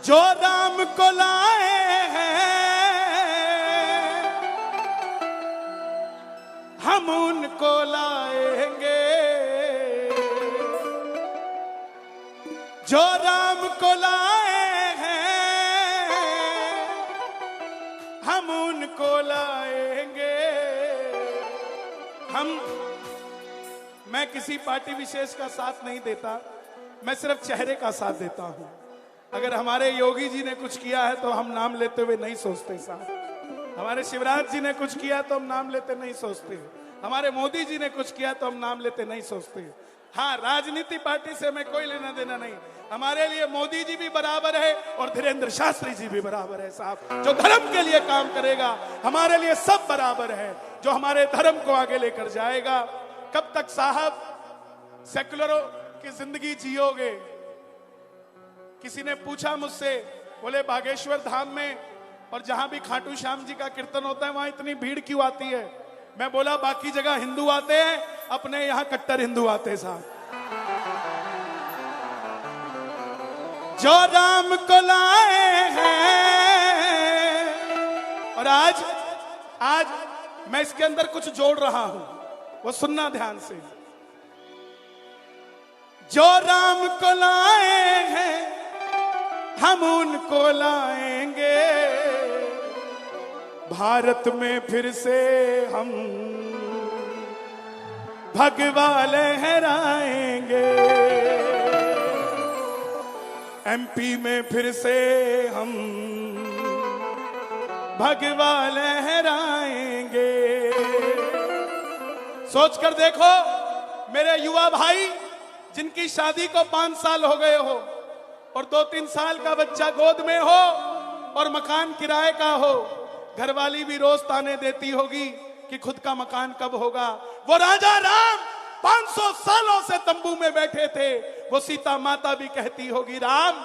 जो राम को लाए हैं हम उनको लाएंगे, जो राम को लाए हैं हम उनको लाएंगे। मैं किसी पार्टी विशेष का साथ नहीं देता, मैं सिर्फ चेहरे का साथ देता हूं। अगर हमारे योगी जी ने कुछ किया है तो हम नाम लेते हुए नहीं सोचते साहब। हमारे शिवराज जी ने कुछ किया तो हम नाम लेते नहीं सोचते। हमारे मोदी जी ने कुछ किया तो हम नाम लेते नहीं सोचते। हाँ, राजनीति पार्टी से हमें कोई लेना देना नहीं। हमारे लिए मोदी जी भी बराबर है और धीरेन्द्र शास्त्री जी भी बराबर है साहब। जो धर्म के लिए काम करेगा हमारे लिए सब बराबर है, जो हमारे धर्म को आगे लेकर जाएगा। कब तक साहब सेकुलरों की जिंदगी जियोगे? किसी ने पूछा मुझसे, बोले बागेश्वर धाम में और जहां भी खाटू श्याम जी का कीर्तन होता है वहां इतनी भीड़ क्यों आती है? मैं बोला बाकी जगह हिंदू आते हैं, अपने यहां कट्टर हिंदू आते हैं साहब। जो राम को लाए हैं, और आज मैं इसके अंदर कुछ जोड़ रहा हूं, वो सुनना ध्यान से। जो राम को लाए हैं हम उनको लाएंगे, भारत में फिर से हम भगवा लहराएंगे, एमपी में फिर से हम भगवा लहराएंगे। सोचकर देखो मेरे युवा भाई जिनकी शादी को 5 साल हो गए हो और 2-3 साल का बच्चा गोद में हो और मकान किराए का हो, घरवाली भी रोज ताने देती होगी कि खुद का मकान कब होगा। वो राजा राम 500 सालों से तंबू में बैठे थे, वो सीता माता भी कहती होगी राम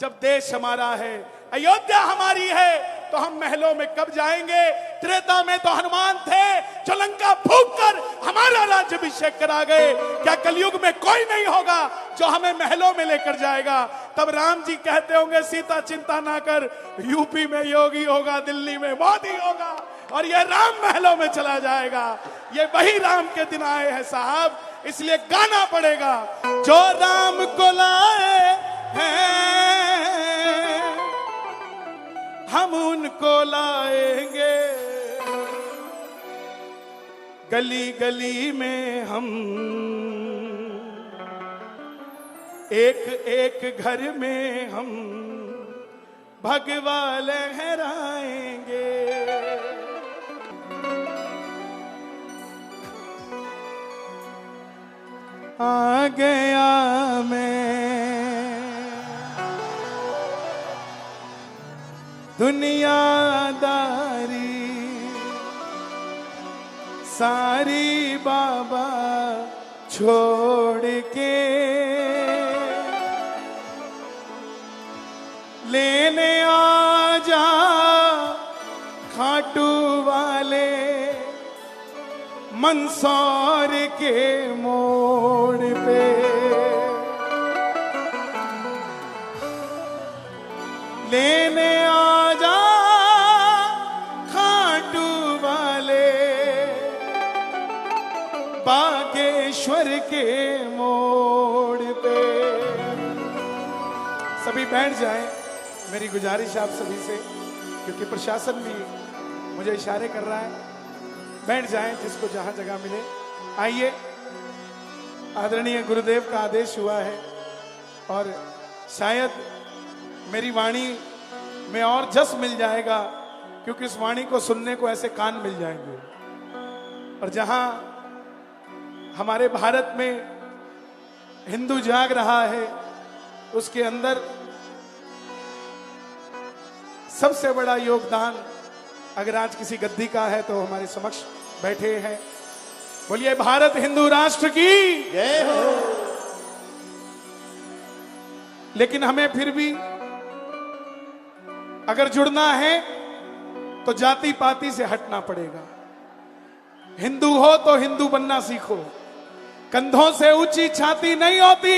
जब देश हमारा है, अयोध्या हमारी है, तो हम महलों में कब जाएंगे? त्रेता में तो हनुमान थे जो लंका फूंक कर हमारा राज्याभिषेक करा गए। क्या कलयुग में कोई नहीं होगा जो हमें महलों में लेकर जाएगा? तब राम जी कहते होंगे सीता चिंता ना कर, यूपी में योगी होगा, दिल्ली में मोदी होगा और यह राम महलों में चला जाएगा। ये वही राम के दिन आए हैं साहब, इसलिए गाना पड़ेगा। जो राम को लाए हैं हम उनको लाएंगे, गली गली में हम एक एक घर में हम भगवा लहराएंगे। आ गया मैं दुनियादारी सारी बाबा छोड़ के, लेने आ जा खाटू वाले मंदसौर के मोड़ पे। लेने आ जा खाटू वाले बागेश्वर के मोड़ पे। सभी बैठ जाएं, मेरी गुजारिश आप सभी से, क्योंकि प्रशासन भी मुझे इशारे कर रहा है। बैठ जाएं जिसको जहां जगह मिले। आइए, आदरणीय गुरुदेव का आदेश हुआ है और शायद मेरी वाणी में और जस मिल जाएगा, क्योंकि इस वाणी को सुनने को ऐसे कान मिल जाएंगे। और जहां हमारे भारत में हिंदू जाग रहा है, उसके अंदर सबसे बड़ा योगदान अगर आज किसी गद्दी का है तो हमारे समक्ष बैठे हैं। बोलिए भारत हिंदू राष्ट्र की जय हो। लेकिन हमें फिर भी अगर जुड़ना है तो जाति पाति से हटना पड़ेगा। हिंदू हो तो हिंदू बनना सीखो। कंधों से ऊंची छाती नहीं होती,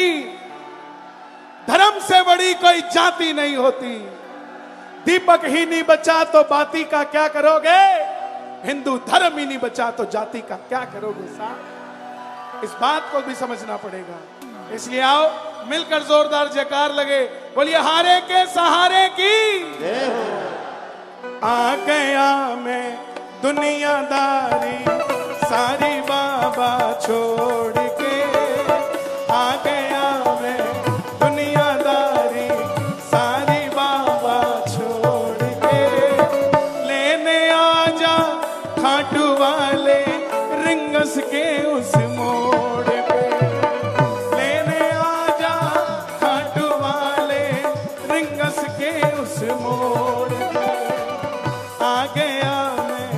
धर्म से बड़ी कोई जाति नहीं होती। दीपक ही नहीं बचा तो बाती का क्या करोगे? हिंदू धर्म ही नहीं बचा तो जाति का क्या करोगे साहब? इस बात को भी समझना पड़ेगा। इसलिए आओ मिलकर जोरदार जयकार लगे, बोलिए हारे के सहारे की। आ गया मैं दुनियादारी सारी बाबा छोड़ के, आ गया मैं दुनियादारी सारी बाबा छोड़ के, लेने आजा खाटू वाले रिंगस के उस मोड़ पे, लेने आजा खाटू वाले रिंगस के उस मोड़ पे, आ गया मैं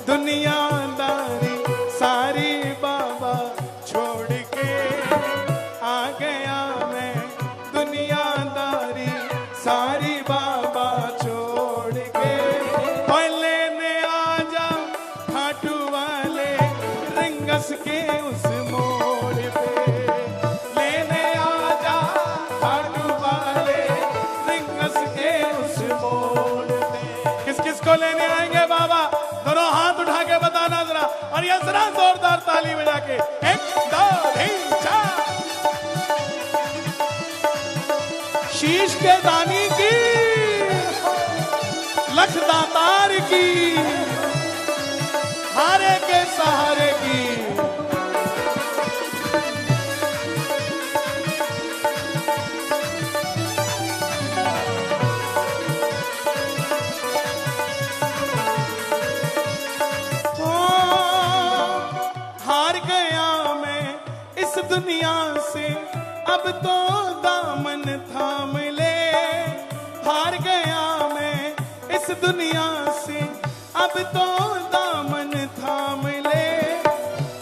दुनियादारी सारी बाबा छोड़ के, आ गया मैं दुनियादारी सारी बाबा छोड़ के, और लेने आजा खाटू वाले रिंगस के उस मोड़ पे, लेने आजा खाटू वाले रिंगस के उस मोड़ पे। किस किस को लेने आएंगे बाबा? दोनों हाथ उठा के बताना जरा, और ये जरा जोरदार ताली बजा के। 1 2 3 4। शीश के दानी की, लख दातार की, हारे के सहारे की। हार गया मैं इस दुनिया से, अब तो दामन थाम ले। हार गया मैं इस दुनिया से, अब तो दामन थाम ले।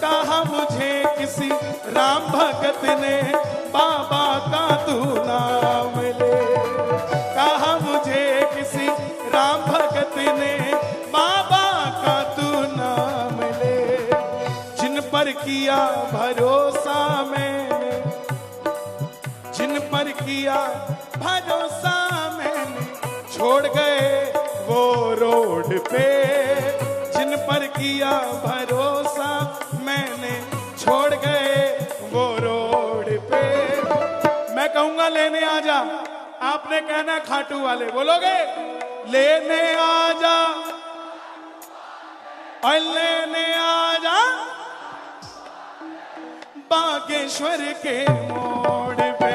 कहा मुझे किसी राम भगत ने बाबा का तू नाम ले, कहा मुझे किसी राम भगत ने बाबा का तू नाम ले। जिन पर किया भरोसा मैंने, जिन पर किया भरोसा मैंने, छोड़ गए वो रोड पे। जिन पर किया भरोसा मैंने, छोड़ गए वो रोड पे। मैं कहूंगा लेने आजा, आपने कहना खाटू वाले, बोलोगे? लेने आजा और लेने आजा बागेश्वर के मोड़ पे,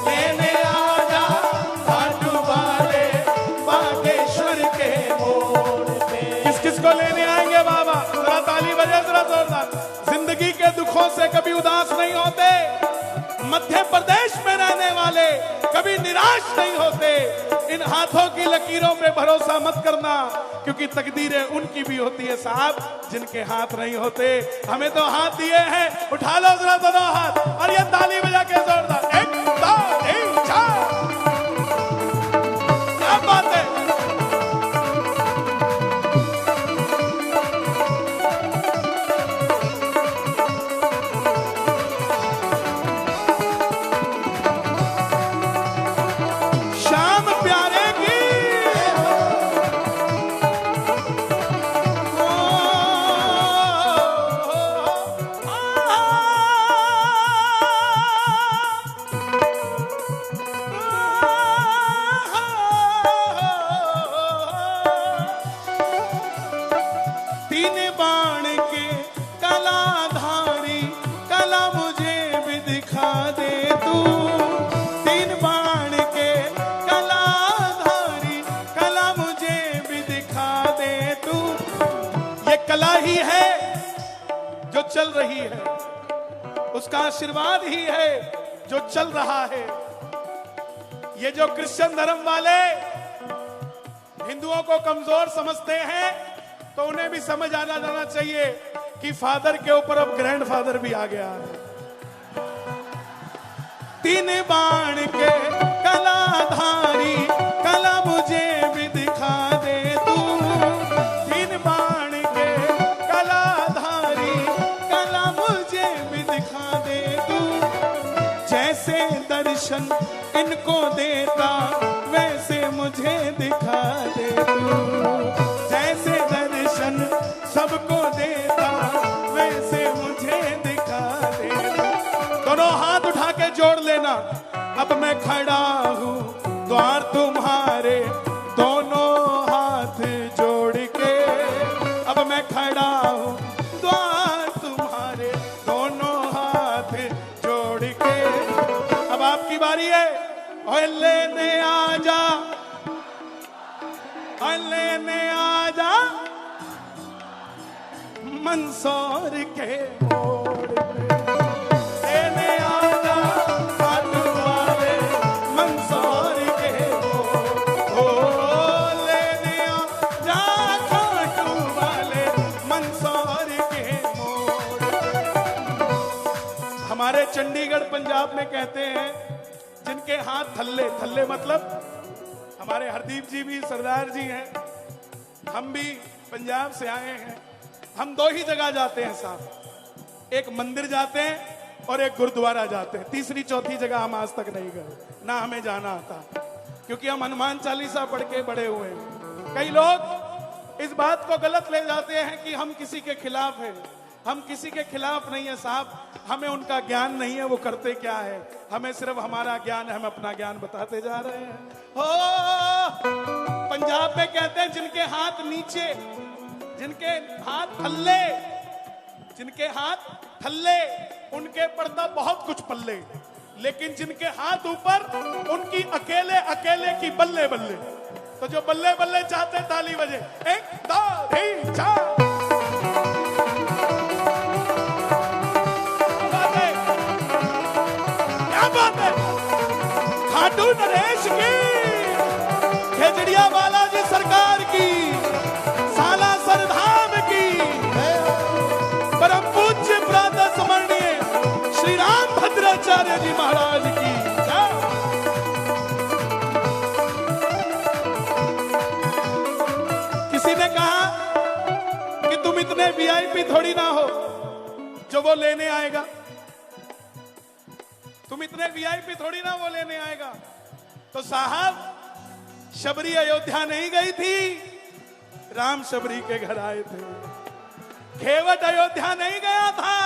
लेने आजा खाटू वाले बागेश्वर के मोड़ पे। किस किस को लेने आएंगे बाबा? जरा ताली बजे जरा जोरदार। जिंदगी के दुखों से कभी उदास नहीं होते, मध्य प्रदेश में रहने वाले कभी निराश नहीं होते। इन हाथों की लकीरों पे भरोसा मत करना, क्योंकि तकदीरें उनकी भी होती है साहब जिनके हाथ नहीं होते। हमें तो हाथ दिए हैं, उठा लो जरा दोनों हाथ और ये ताली बजा के जोरदार। 1 2 3 4। क्या बात है? शाम प्यारे की, तीन बाण के कलाधारी कला मुझे भी दिखा दे तू। तीन बाण के कलाधारी कला मुझे भी दिखा दे तू। ये कला ही है जो चल रही है, उसका आशीर्वाद ही है जो चल रहा है। ये जो क्रिश्चियन धर्म वाले हिंदुओं को कमजोर समझते हैं, तो उन्हें भी समझ आना जाना चाहिए कि फादर के ऊपर अब ग्रैंडफादर भी आ गया है। तीन बाण के कलाधारी कला मुझे भी दिखा दे तू। तीन बाण के कलाधारी कला मुझे भी दिखा दे तू। जैसे दर्शन देना। अब मैं खड़ा हूँ द्वार तुम्हारे दोनों हाथ जोड़ के, अब मैं खड़ा हूँ द्वार तुम्हारे दोनों हाथ जोड़ के। अब आपकी बारी है, और लेने आजा, और लेने आजा मंदसौर के मोड़ पे, लेने आजा खाटू वाले मंदसौर के मोड़, लेने आजा खाटू वाले मंदसौर के मोड़। हमारे चंडीगढ़ पंजाब में कहते हैं जिनके हाथ थल्ले, थल्ले मतलब हमारे हरदीप जी भी सरदार जी हैं, हम भी पंजाब से आए हैं। हम दो ही जगह जाते हैं साहब, एक मंदिर जाते हैं और एक गुरुद्वारा जाते हैं। तीसरी चौथी जगह हम आज तक नहीं गए, ना हमें जाना आता, क्योंकि हम हनुमान चालीसा पढ़ के बड़े हुए हैं। कई लोग इस बात को गलत ले जाते हैं कि हम किसी के खिलाफ हैं। हम किसी के खिलाफ नहीं है साहब, हमें उनका ज्ञान नहीं है वो करते क्या है, हमें सिर्फ हमारा ज्ञान है, हम अपना ज्ञान बताते जा रहे हैं। हो पंजाब में कहते हैं जिनके हाथ नीचे, जिनके हाथ थल्ले, जिनके हाथ थल्ले उनके पड़ता बहुत कुछ पल्ले, लेकिन जिनके हाथ ऊपर उनकी अकेले अकेले की बल्ले बल्ले। तो जो बल्ले बल्ले चाहते ताली बजे, 1 2 3 4। क्या बात है, खाटू नरेश की, खेजड़िया बालाजी सरकार की, सालासर धाम की, परम पूज्य प्रातः स्मरणीय श्री राम भद्राचार्य जी महाराज की। किसी ने कहा कि तुम इतने वीआईपी थोड़ी ना हो जो वो लेने आएगा, तुम इतने वीआईपी थोड़ी ना वो लेने आएगा। तो साहब शबरी अयोध्या नहीं गई थी, राम शबरी के घर आए थे। खेवट अयोध्या नहीं गया था,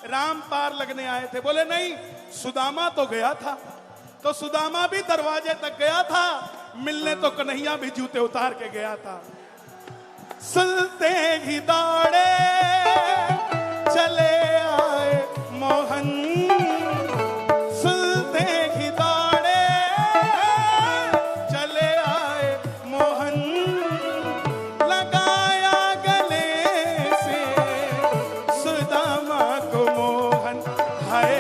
राम पार लगने आए थे। बोले नहीं, सुदामा तो गया था, तो सुदामा भी दरवाजे तक गया था, मिलने तो कन्हैया भी जूते उतार के गया था। सुनते ही दौड़े चले आए मोहन, सुनते ही दौड़े चले आए मोहन, लगाया गले से सुदामा को मोहन, हाय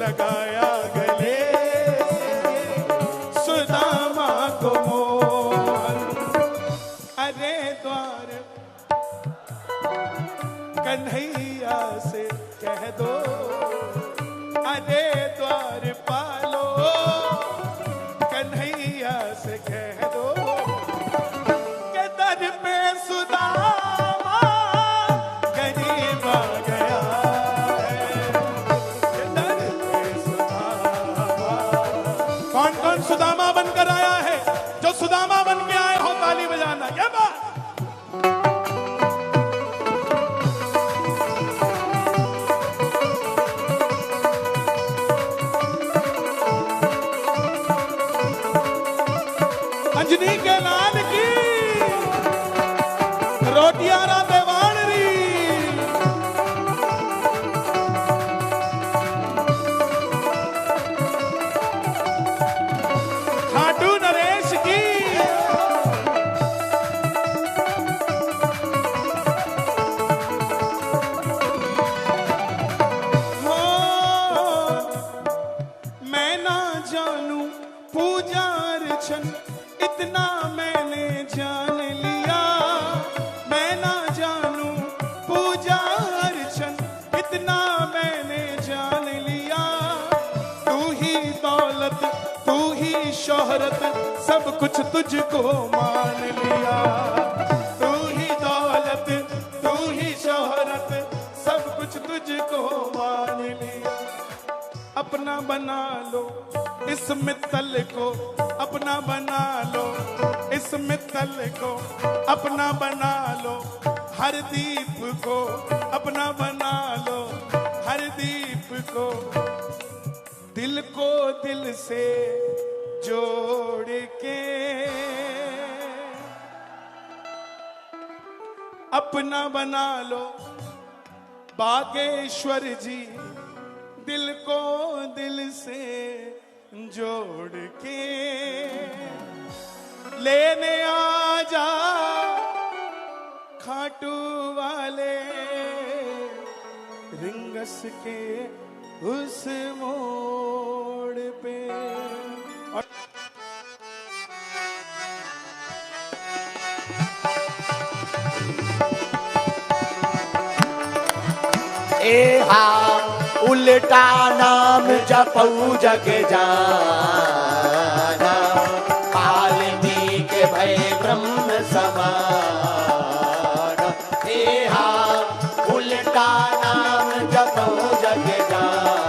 लगाया गले से सुदामा को मोहन। अरे द्वार कन्हैया से कह दो, अरे द्वार पालो कन्हैया से कह दो, के दर पे सुदामा गरीब आ गया है, के दर पे सुदामा। कौन कौन सुदामा बनकर आया है? जो सुदामा बन के आए हो ताली बजाना। ये बात अंजनी के लाल की, रोटियारा देवान री, खाटू नरेश की, मैं ना जानू पूजा अर्चन इतना मैंने जान लिया, मैं ना जानू पूजा अर्चन इतना मैंने जान लिया। तू ही दौलत तू ही शोहरत सब कुछ तुझको मान लिया, तू ही दौलत तू ही शोहरत सब कुछ तुझको मान लिया। अपना बना लो इस मित्तल को, अपना बना लो इस मित्तल को, अपना बना लो हर दीप को, अपना बना लो हर दीप को। दिल को दिल से जोड़ के अपना बना लो बागेश्वर जी, दिल को दिल से जोड़ के लेने आ जा खाटू वाले रिंगस के उस मोड़ पे। ए हा उल्टा नाम जपऊ जग जाना, वाल्मीकि भय ब्रह्म समान। ए हा उल्टा नाम जपऊ जग जाना,